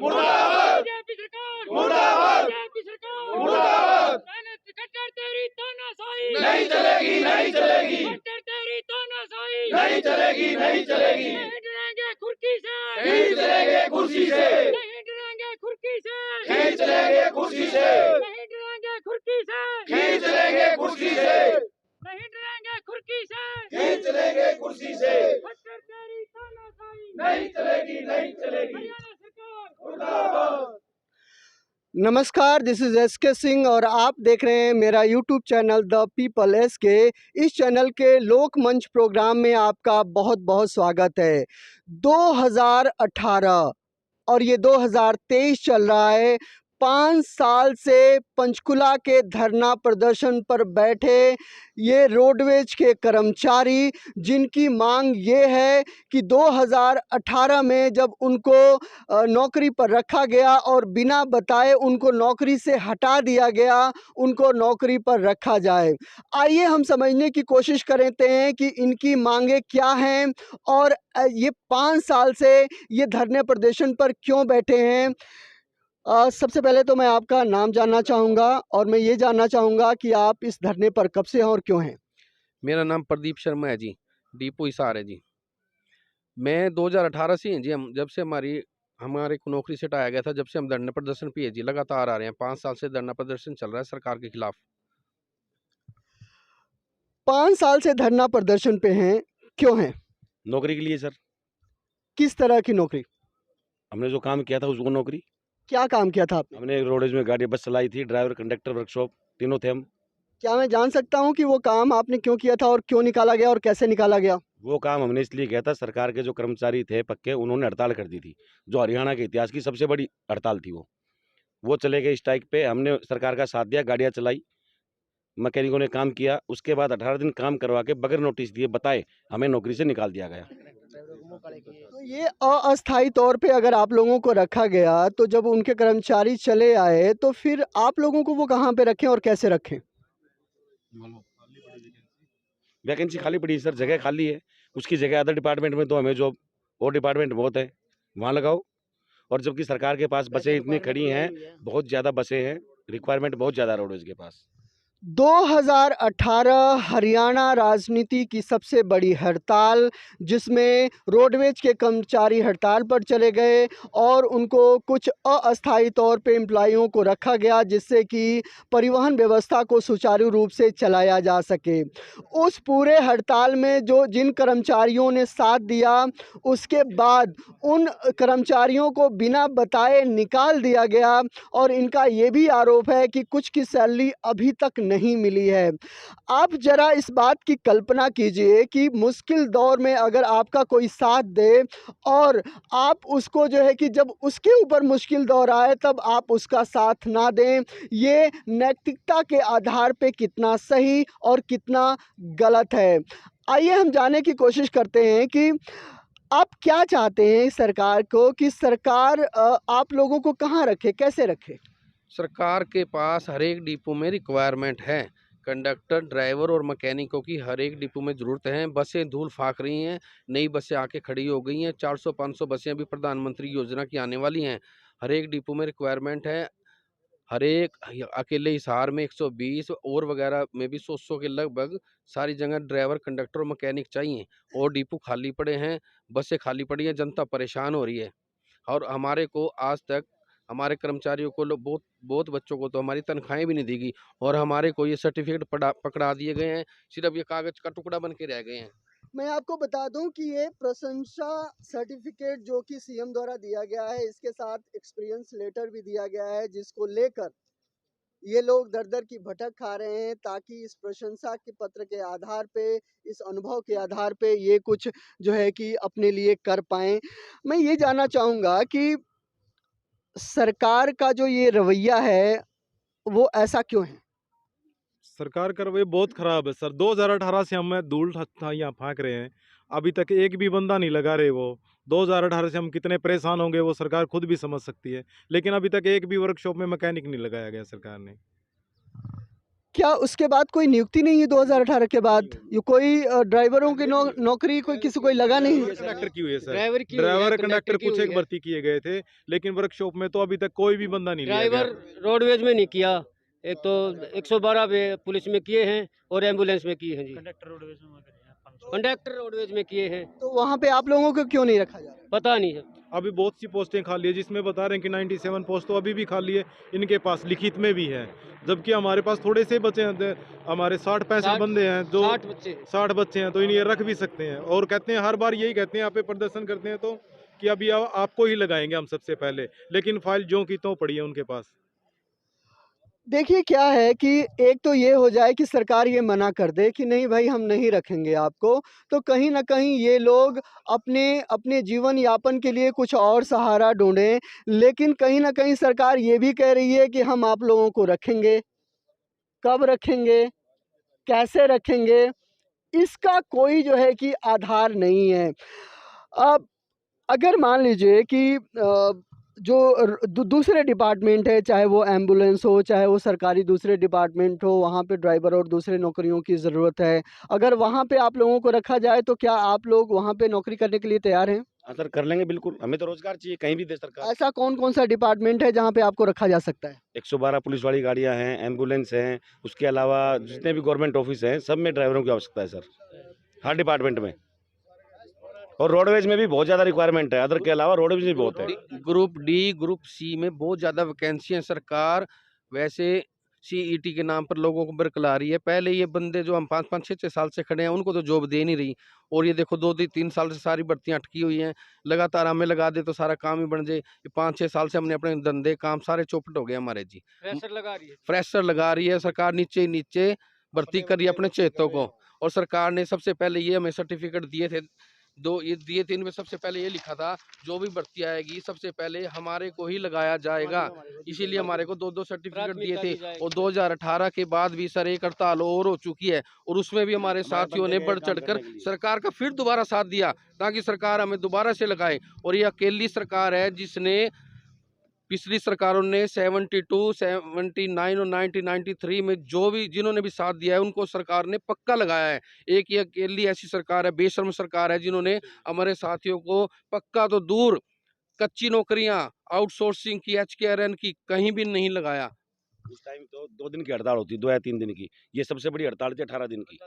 मुर्दाबाद, बीजेपी सरकार मुर्दाबाद, बीजेपी सरकार मुर्दाबाद। कट्टर तेरी तानाशाही नहीं चलेगी, नहीं चलेगी, कट्टर तेरी तानाशाही नहीं चलेगी, नहीं चलेगी। नहीं डरेंगे खुर्की से खींच लेंगे कुर्सी से, नहीं डरेंगे खुर्की से खींच लेंगे कुर्सी से, नहीं डरेंगे खुर्की से खींच लेंगे कुर्सी से, नहीं डरेंगे खुर्की से खींच लेंगे कुर्सी से। कट्टर तेरी तानाशाही नहीं चलेगी, नहीं चलेगी। हरियाणा सरकार मुर्दाबाद। नमस्कार, दिस इज़ एसके सिंह और आप देख रहे हैं मेरा YouTube channel the people SK. इस चैनल के लोक मंच प्रोग्राम में आपका बहुत बहुत स्वागत है। 2018 और ये 2023 चल रहा है। 5 साल से पंचकुला के धरना प्रदर्शन पर बैठे ये रोडवेज के कर्मचारी, जिनकी मांग ये है कि 2018 में जब उनको नौकरी पर रखा गया और बिना बताए उनको नौकरी से हटा दिया गया, उनको नौकरी पर रखा जाए। आइए हम समझने की कोशिश करते हैं कि इनकी मांगें क्या हैं और ये 5 साल से ये धरने प्रदर्शन पर क्यों बैठे हैं। सबसे पहले तो मैं आपका नाम जानना चाहूँगा और मैं ये जानना चाहूँगा कि आप इस धरने पर कब से हैं और क्यों हैं। मेरा नाम प्रदीप शर्मा है जी, डिपो हिसार है जी। मैं 2018 से हैं जी, हम जब से हमारे को नौकरी से हटाया गया था, जब से हम धरने प्रदर्शन पे है जी, लगातार आ रहे हैं। 5 साल से धरना प्रदर्शन चल रहा है सरकार के खिलाफ। 5 साल से धरना प्रदर्शन पे हैं, क्यों हैं? नौकरी के लिए सर। किस तरह की नौकरी? हमने जो काम किया था उसको नौकरी। क्या काम किया था आपने? हमने रोडवेज में गाड़ी बस चलाई थी, ड्राइवर कंडक्टर वर्कशॉप तीनों थे हम। क्या मैं जान सकता हूँ कि वो काम आपने क्यों किया था और क्यों निकाला गया और कैसे निकाला गया? वो काम हमने इसलिए किया था, सरकार के जो कर्मचारी थे पक्के, उन्होंने हड़ताल कर दी थी, जो हरियाणा के इतिहास की सबसे बड़ी हड़ताल थी। वो चले गए स्ट्राइक पे। हमने सरकार का साथ दिया, गाड़ियाँ चलाई, मैकेनिकों ने काम किया। उसके बाद 18 दिन काम करवा के बगैर नोटिस दिए बताए हमें नौकरी से निकाल दिया गया। तो ये अस्थायी तौर पे अगर आप लोगों को रखा गया, तो जब उनके कर्मचारी चले आए तो फिर आप लोगों को वो कहाँ पे रखें और कैसे रखें? वैकेंसी खाली पड़ी है सर, जगह खाली है। उसकी जगह अदर डिपार्टमेंट में तो हमें जॉब, और डिपार्टमेंट बहुत है, वहाँ लगाओ। और जबकि सरकार के पास बसें इतनी खड़ी हैं, बहुत ज़्यादा बसें हैं, रिक्वायरमेंट बहुत ज़्यादा रोडवेज के पास। 2018 हरियाणा राजनीति की सबसे बड़ी हड़ताल, जिसमें रोडवेज के कर्मचारी हड़ताल पर चले गए और उनको कुछ अस्थायी तौर पे एम्प्लॉइयों को रखा गया, जिससे कि परिवहन व्यवस्था को सुचारू रूप से चलाया जा सके। उस पूरे हड़ताल में जिन कर्मचारियों ने साथ दिया, उसके बाद उन कर्मचारियों को बिना बताए निकाल दिया गया और इनका ये भी आरोप है कि कुछ की सैलरी अभी तक नहीं मिली है। आप जरा इस बात की कल्पना कीजिए कि मुश्किल दौर में अगर आपका कोई साथ दे और आप उसको जो है कि जब उसके ऊपर मुश्किल दौर आए तब आप उसका साथ ना दें, ये नैतिकता के आधार पे कितना सही और कितना गलत है। आइए हम जानने की कोशिश करते हैं कि आप क्या चाहते हैं सरकार को, कि सरकार आप लोगों को कहाँ रखे, कैसे रखे? सरकार के पास हर एक डिपो में रिक्वायरमेंट है। कंडक्टर, ड्राइवर और मैकेनिकों की हर एक डिपो में ज़रूरत है। बसें धूल फाक रही हैं, नई बसें आके खड़ी हो गई हैं। 400-500 बसें अभी प्रधानमंत्री योजना की आने वाली हैं। हर एक डिपो में रिक्वायरमेंट है। हर एक अकेले हिसार में 120 और वगैरह में भी 100 के लगभग सारी जगह ड्राइवर, कंडक्टर और मैकेनिक चाहिए। और डिपो खाली पड़े हैं, बसें खाली पड़ी हैं, जनता परेशान हो रही है। और हमारे को आज तक हमारे कर्मचारियों को बहुत बहुत बच्चों को तो हमारी तनख्वाहें भी नहीं दी गई और हमारे को ये सर्टिफिकेट पकड़ा दिए गए हैं, सिर्फ ये कागज का टुकड़ा बन के रह गए हैं। मैं आपको बता दूं कि ये प्रशंसा सर्टिफिकेट जो कि सीएम द्वारा दिया गया है, इसके साथ एक्सपीरियंस लेटर भी दिया गया है, जिसको लेकर ये लोग दर-दर की भटक खा रहे हैं, ताकि इस प्रशंसा के पत्र के आधार पे, इस अनुभव के आधार पे ये कुछ जो है कि अपने लिए कर पाएँ। मैं ये जानना चाहूँगा कि सरकार का जो ये रवैया है, वो ऐसा क्यों है? सरकार का रवैया बहुत खराब है सर। 2018 से हम धूल यहाँ फाँक रहे हैं, अभी तक एक भी बंदा नहीं लगा रहे। वो 2018 से हम कितने परेशान होंगे वो सरकार खुद भी समझ सकती है, लेकिन अभी तक एक भी वर्कशॉप में मैकेनिक नहीं लगाया गया सरकार ने। क्या उसके बाद कोई नियुक्ति नहीं है 2018 के बाद? ये कोई ड्राइवरों की नौकरी कोई किसी कोई लगा नहीं? कंडक्टर की हुई है सर। ड्राइवर की हुई है, ड्राइवर कंडक्टर कंडक्टर की कुछ हुई एक है। भर्ती किए गए थे, लेकिन वर्कशॉप में तो अभी तक कोई भी बंदा नहीं लिया गया। ड्राइवर रोडवेज में नहीं किया, एक तो 112 पे पुलिस में किए हैं और एम्बुलेंस में किए हैं जी। कंडक्टर रोडवेज में किए हैं, तो वहाँ पे आप लोगों को क्यों नहीं रखा जा रहा? पता नहीं है। अभी बहुत सी पोस्टें खाली है, जिसमें बता रहे हैं कि 97 पोस्ट तो अभी भी खाली है, इनके पास लिखित में भी है, जबकि हमारे पास थोड़े से बचे हैं। हमारे 60-65 बंदे हैं जो 60 बच्चे 60 बच्चे हैं, तो इन्हें रख भी सकते हैं। और कहते हैं हर बार यही कहते हैं, यहाँ पे प्रदर्शन करते हैं तो कि अभी आपको ही लगाएंगे हम सबसे पहले, लेकिन फाइल जो की तो पड़ी है उनके पास। देखिए क्या है कि एक तो ये हो जाए कि सरकार ये मना कर दे कि नहीं भाई हम नहीं रखेंगे आपको, तो कहीं न कहीं ये लोग अपने जीवन यापन के लिए कुछ और सहारा ढूँढें। लेकिन कहीं न कहीं सरकार ये भी कह रही है कि हम आप लोगों को रखेंगे। कब रखेंगे? कैसे रखेंगे? इसका कोई जो है कि आधार नहीं है। अब अगर मान लीजिए कि जो दूसरे डिपार्टमेंट है, चाहे वो एम्बुलेंस हो, चाहे वो सरकारी दूसरे डिपार्टमेंट हो, वहाँ पे ड्राइवर और दूसरे नौकरियों की ज़रूरत है। अगर वहाँ पे आप लोगों को रखा जाए तो क्या आप लोग वहाँ पे नौकरी करने के लिए तैयार हैं? हाँ सर, कर लेंगे बिल्कुल, हमें तो रोजगार चाहिए, कहीं भी दे सरकार। ऐसा कौन-कौन सा डिपार्टमेंट है जहाँ पे आपको रखा जा सकता है? 112 पुलिस वाली गाड़ियाँ हैं, एम्बुलेंस हैं, उसके अलावा जितने भी गवर्नमेंट ऑफिस हैं, सब में ड्राइवरों की आवश्यकता है सर, हर डिपार्टमेंट में। और रोडवेज में भी बहुत ज़्यादा रिक्वायरमेंट है, अदर के अलावा रोडवेज में बहुत है। ग्रुप डी, ग्रुप सी में बहुत ज़्यादा वैकेंसी है। सरकार वैसे सीईटी के नाम पर लोगों को बरकला रही है। पहले ये बंदे जो हम 5-5, 6-6 साल से खड़े हैं, उनको तो जॉब दे नहीं रही। और ये देखो 2-3 साल से सारी भर्तियां अटकी हुई हैं। लगातार हमें लगा दे तो सारा काम ही बन जाए। ये 5-6 साल से हमने अपने धंधे काम सारे चौपट हो गए हमारे जी। प्रेशर लगा रही है। फ्रेशर लगा रही है सरकार, नीचे नीचे भर्ती कर रही है अपने चेतों को। और सरकार ने सबसे पहले ये हमें सर्टिफिकेट दिए थे, ये दिए थे, इनमें सबसे पहले ये लिखा था जो भी भर्ती आएगी सबसे पहले हमारे को ही लगाया जाएगा। इसीलिए हमारे को 2-2 सर्टिफिकेट दिए थे। और 2018 के बाद भी सर एक हड़ताल और हो चुकी है, और उसमें भी हमारे साथियों ने बढ़ चढ़कर सरकार का फिर दोबारा साथ दिया ताकि सरकार हमें दोबारा से लगाए। और ये अकेली सरकार है जिसने पिछली सरकारों ने 72, 79 और 1993 में जो भी जिन्होंने भी साथ दिया है उनको सरकार ने पक्का लगाया है। एक ये अकेली ऐसी सरकार है, बेशर्म सरकार है, जिन्होंने हमारे साथियों को पक्का तो दूर कच्ची नौकरियां, आउटसोर्सिंग की, HKRN की कहीं भी नहीं लगाया। उस टाइम तो 2 दिन की हड़ताल होती, 2 या 3 दिन की, ये सबसे बड़ी हड़ताल थी 18 दिन की।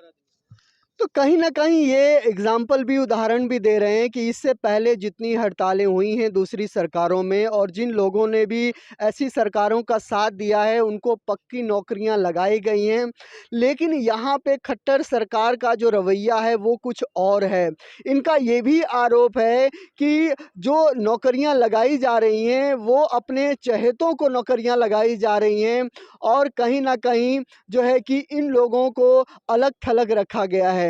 तो कहीं न कहीं ये एग्ज़ाम्पल भी, उदाहरण भी दे रहे हैं कि इससे पहले जितनी हड़तालें हुई हैं दूसरी सरकारों में, और जिन लोगों ने भी ऐसी सरकारों का साथ दिया है उनको पक्की नौकरियां लगाई गई हैं। लेकिन यहाँ पे खट्टर सरकार का जो रवैया है वो कुछ और है। इनका ये भी आरोप है कि जो नौकरियां लगाई जा रही हैं वो अपने चहेतों को नौकरियां लगाई जा रही हैं, और कहीं न कहीं जो है कि इन लोगों को अलग-थलग रखा गया है।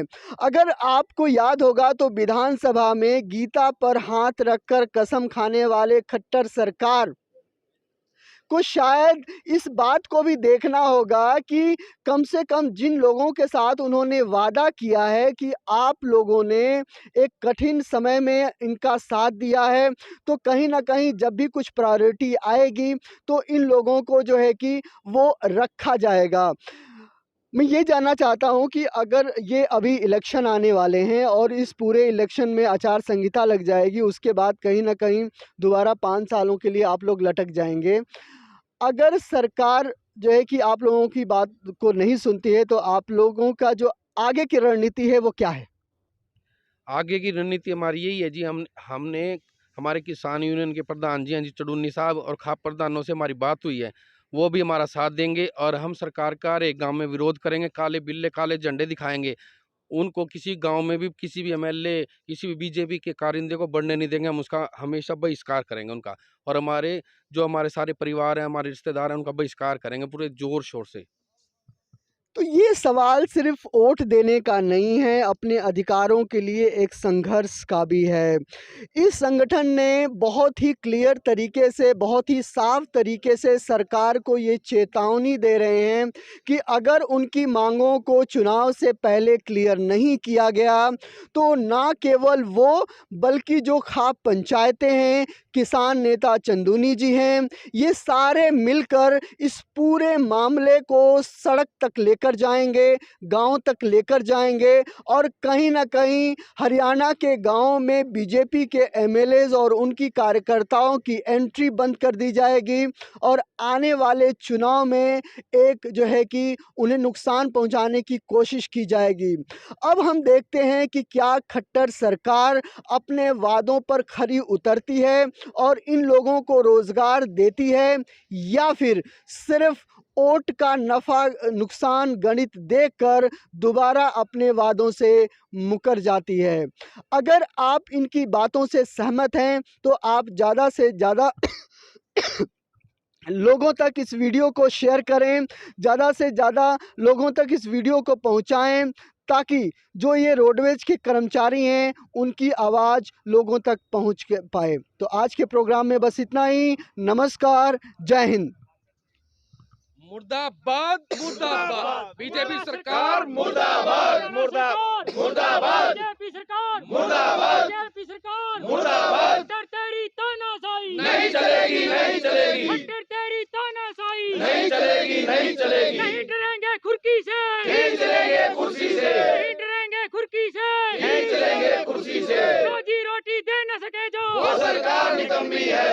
अगर आपको याद होगा तो विधानसभा में गीता पर हाथ रखकर कसम खाने वाले खट्टर सरकार को शायद इस बात को भी देखना होगा कि कम से कम जिन लोगों के साथ उन्होंने वादा किया है कि आप लोगों ने एक कठिन समय में इनका साथ दिया है, तो कहीं न कहीं जब भी कुछ प्रायोरिटी आएगी तो इन लोगों को जो है कि वो रखा जाएगा। मैं ये जानना चाहता हूँ कि अगर ये अभी इलेक्शन आने वाले हैं और इस पूरे इलेक्शन में आचार संहिता लग जाएगी, उसके बाद कहीं न कहीं दोबारा 5 सालों के लिए आप लोग लटक जाएंगे। अगर सरकार जो है कि आप लोगों की बात को नहीं सुनती है तो आप लोगों का जो आगे की रणनीति है वो क्या है? आगे की रणनीति हमारी यही है जी, हमने हमारे किसान यूनियन के प्रधान जी हैं जी, चडूनी साहब, और खाप प्रधानों से हमारी बात हुई है, वो भी हमारा साथ देंगे। और हम सरकार का हर एक गांव में विरोध करेंगे, काले बिल्ले काले झंडे दिखाएंगे। उनको किसी गांव में भी किसी भी MLA, किसी भी बीजेपी के कारिंदे को बढ़ने नहीं देंगे। हम उसका हमेशा बहिष्कार करेंगे उनका, और हमारे सारे परिवार हैं, हमारे रिश्तेदार हैं, उनका बहिष्कार करेंगे पूरे जोर शोर से। तो ये सवाल सिर्फ वोट देने का नहीं है, अपने अधिकारों के लिए एक संघर्ष का भी है। इस संगठन ने बहुत ही क्लियर तरीके से, बहुत ही साफ तरीके से सरकार को ये चेतावनी दे रहे हैं कि अगर उनकी मांगों को चुनाव से पहले क्लियर नहीं किया गया तो ना केवल वो बल्कि जो खाप पंचायतें हैं, किसान नेता चंदूनी जी हैं, ये सारे मिलकर इस पूरे मामले को सड़क तक लेकर जाएंगे, गांव तक लेकर जाएंगे और कहीं ना कहीं हरियाणा के गांव में बीजेपी के एमएलएज और उनकी कार्यकर्ताओं की एंट्री बंद कर दी जाएगी और आने वाले चुनाव में एक जो है कि उन्हें नुकसान पहुंचाने की कोशिश की जाएगी। अब हम देखते हैं कि क्या खट्टर सरकार अपने वादों पर खरी उतरती है और इन लोगों को रोजगार देती है या फिर सिर्फ वोट का नफा नुकसान गणित देखकर दोबारा अपने वादों से मुकर जाती है। अगर आप इनकी बातों से सहमत हैं तो आप ज़्यादा से ज़्यादा लोगों तक इस वीडियो को शेयर करें, ज़्यादा से ज़्यादा लोगों तक इस वीडियो को पहुंचाएं ताकि जो ये रोडवेज के कर्मचारी हैं उनकी आवाज़ लोगों तक पहुंच पाए। तो आज के प्रोग्राम में बस इतना ही। नमस्कार, जय हिंद। मुर्दाबाद मुर्दाबाद बीजेपी सरकार मुर्दाबाद मुर्दाबाद मुर्दाबाद बीजेपी सरकार मुर्दाबाद बीजेपी सरकार मुर्दाबाद खट्टर तेरी तानाशाही नहीं चलेगी नहीं चलेगी खट्टर तेरी तानाशाही नहीं चलेगी नहीं चलेगी नहीं डरेंगे खुरकी से नहीं चलेंगे कुर्सी से नहीं डरेंगे खुरकी से नहीं चलेंगे कुर्सी से रोजी रोटी दे न सके जो वो सरकार निकम्मी है